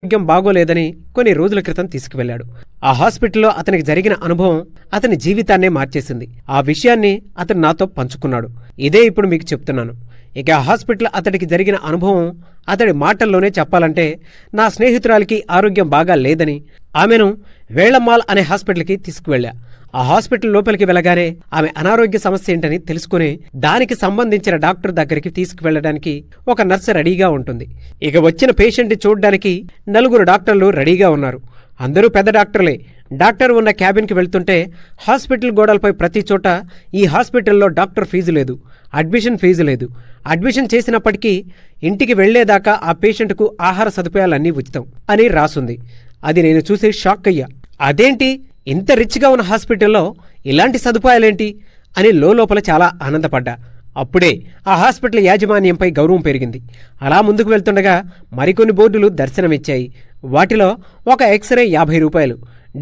ఆరోగ్యం బాగోలేదని కొన్ని రోజుల క్రితం తీసుకువెళ్లాడు. ఆ హాస్పిటల్లో అతనికి జరిగిన అనుభవం అతని జీవితాన్నే మార్చేసింది. ఆ విషయాన్ని అతను నాతో పంచుకున్నాడు. ఇదే ఇప్పుడు మీకు చెప్తున్నాను. ఇక ఆ హాస్పిటల్ అతడికి జరిగిన అనుభవం అతడి మాటల్లోనే చెప్పాలంటే, నా స్నేహితురాలికి ఆరోగ్యం బాగా లేదని ఆమెను వేళమ్మాల్ అనే హాస్పిటల్కి తీసుకువెళ్లా. ఆ హాస్పిటల్ లోపలికి వెళ్ళగానే ఆమె అనారోగ్య సమస్య ఏంటని తెలుసుకుని దానికి సంబంధించిన డాక్టర్ దగ్గరికి తీసుకువెళ్లడానికి ఒక నర్సు రెడీగా ఉంటుంది. ఇక వచ్చిన పేషెంట్ చూడ్డానికి 4 డాక్టర్లు రెడీగా ఉన్నారు. అందరూ పెద్ద డాక్టర్లే. డాక్టర్ ఉన్న క్యాబిన్కి వెళ్తుంటే హాస్పిటల్ గోడలపై ప్రతి చోట ఈ హాస్పిటల్లో డాక్టర్ ఫీజు లేదు, అడ్మిషన్ ఫీజు లేదు, అడ్మిషన్ చేసినప్పటికీ ఇంటికి వెళ్లేదాకా ఆ పేషెంట్కు ఆహార సదుపాయాలన్నీ ఉచితం అని రాసుంది. అది నేను చూసి షాక్ అయ్యా. అదేంటి, ఇంత రిచ్గా ఉన్న హాస్పిటల్లో ఇలాంటి సదుపాయాలేంటి అని లోపల చాలా ఆనందపడ్డా. అప్పుడే ఆ హాస్పిటల్ యాజమాన్యంపై గౌరవం పెరిగింది. అలా ముందుకు వెళ్తుండగా మరికొన్ని బోర్డులు దర్శనమిచ్చాయి. వాటిలో ఒక ఎక్స్రే 50 రూపాయలు,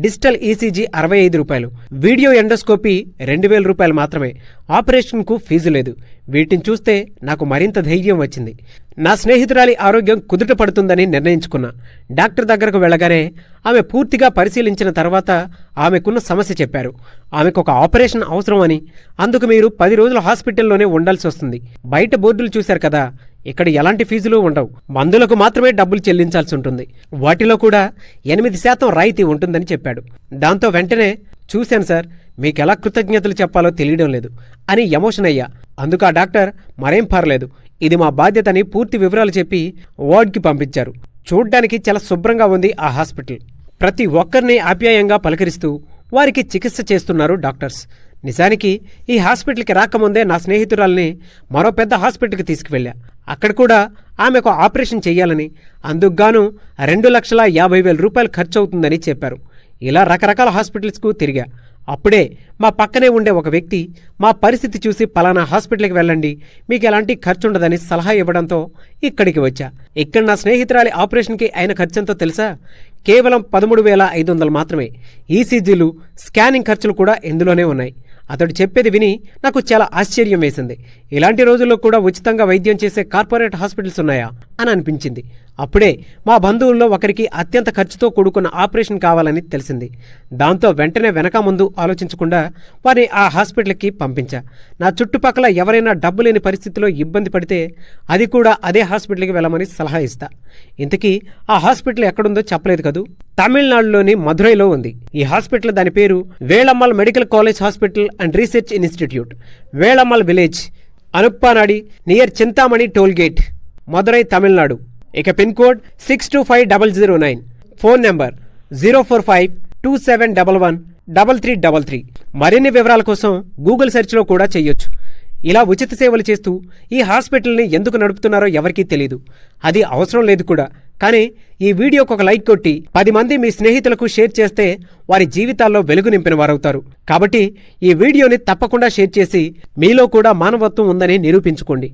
డిజిటల్ ఈసీజీ 65 రూపాయలు, వీడియో ఎండోస్కోపీ 2000 రూపాయలు మాత్రమే. ఆపరేషన్కు ఫీజు లేదు. వీటిని చూస్తే నాకు మరింత ధైర్యం వచ్చింది. నా స్నేహితురాలి ఆరోగ్యం కుదుట పడుతుందని నిర్ణయించుకున్నా. డాక్టర్ దగ్గరకు వెళ్లగానే ఆమె పూర్తిగా పరిశీలించిన తర్వాత ఆమెకున్న సమస్య చెప్పారు. ఆమెకు ఒక ఆపరేషన్ అవసరమని, అందుకు మీరు 10 రోజులు హాస్పిటల్లోనే ఉండాల్సి వస్తుంది. బయట బోర్డులు చూశారు కదా, ఇక్కడ ఎలాంటి ఫీజులు ఉండవు. మందులకు మాత్రమే డబ్బులు చెల్లించాల్సి ఉంటుంది. వాటిలో కూడా 8% రాయితీ ఉంటుందని చెప్పాడు. దాంతో వెంటనే, చూశాను సార్, మీకెలా కృతజ్ఞతలు చెప్పాలో తెలియడం లేదు అని ఎమోషన్ అయ్యా. అందుకు ఆ డాక్టర్, మరేం పర్లేదు, ఇది మా బాధ్యతని పూర్తి వివరాలు చెప్పి వార్డ్కి పంపించారు. చూడ్డానికి చాలా శుభ్రంగా ఉంది ఆ హాస్పిటల్. ప్రతి ఒక్కరిని ఆప్యాయంగా పలకరిస్తూ వారికి చికిత్స చేస్తున్నారు డాక్టర్స్. నిజానికి ఈ హాస్పిటల్కి రాకముందే నా స్నేహితురాల్ని మరో పెద్ద హాస్పిటల్కి తీసుకువెళ్ళా. అక్కడ కూడా ఆమెకు ఆపరేషన్ చెయ్యాలని, అందుకుగాను 2,50,000 రూపాయలు ఖర్చవుతుందని చెప్పారు. ఇలా రకరకాల హాస్పిటల్స్కు తిరిగా. అప్పుడే మా పక్కనే ఉండే ఒక వ్యక్తి మా పరిస్థితి చూసి పలానా హాస్పిటల్కి వెళ్ళండి, మీకు ఎలాంటి ఖర్చుండదని సలహా ఇవ్వడంతో ఇక్కడికి వచ్చా. ఇక్కడ నా స్నేహితురాలి ఆపరేషన్కి అయిన ఖర్చంతో తెలుసా? కేవలం 13,500 మాత్రమే. ఈసీజీలు, స్కానింగ్ ఖర్చులు కూడా ఇందులోనే ఉన్నాయి. అతడు చెప్పేది విని నాకు చాలా ఆశ్చర్యం వేసింది. ఇలాంటి రోజుల్లో కూడా ఉచితంగా వైద్యం చేసే కార్పొరేట్ హాస్పిటల్స్ ఉన్నాయా అని అనిపించింది. అప్పుడే మా బంధువుల్లో ఒకరికి అత్యంత ఖర్చుతో కూడుకున్న ఆపరేషన్ కావాలని తెలిసింది. దాంతో వెంటనే వెనక ముందు ఆలోచించకుండా వారిని ఆ హాస్పిటల్కి పంపించా. నా చుట్టుపక్కల ఎవరైనా డబ్బు లేని పరిస్థితిలో ఇబ్బంది పడితే అది కూడా అదే హాస్పిటల్కి వెళ్ళమని సలహా ఇస్తా. ఇంతకీ ఆ హాస్పిటల్ ఎక్కడుందో చెప్పలేదు కదూ. తమిళనాడులోని మధురైలో ఉంది ఈ హాస్పిటల్. దాని పేరు Velammal medical college hospital and research institute, Velammal village, Anuppanadi near Chintamani toll gate, Madurai, Tamil Nadu. ఇక పిన్ కోడ్ 625009. Phone number 04527113333. మరిన్ని వివరాల కోసం గూగుల్ సెర్చ్లో కూడా చెయ్యొచ్చు. ఇలా ఉచిత సేవలు చేస్తూ ఈ హాస్పిటల్ని ఎందుకు నడుపుతున్నారో ఎవరికీ తెలీదు. అది అవసరం లేదు కూడా. కానీ ఈ వీడియోకి ఒక లైక్ కొట్టి 10 మంది మీ స్నేహితులకు షేర్ చేస్తే వారి జీవితాల్లో వెలుగు నింపిన వారవుతారు. కాబట్టి ఈ వీడియోని తప్పకుండా షేర్ చేసి మీలో కూడా మానవత్వం ఉందని నిరూపించుకోండి.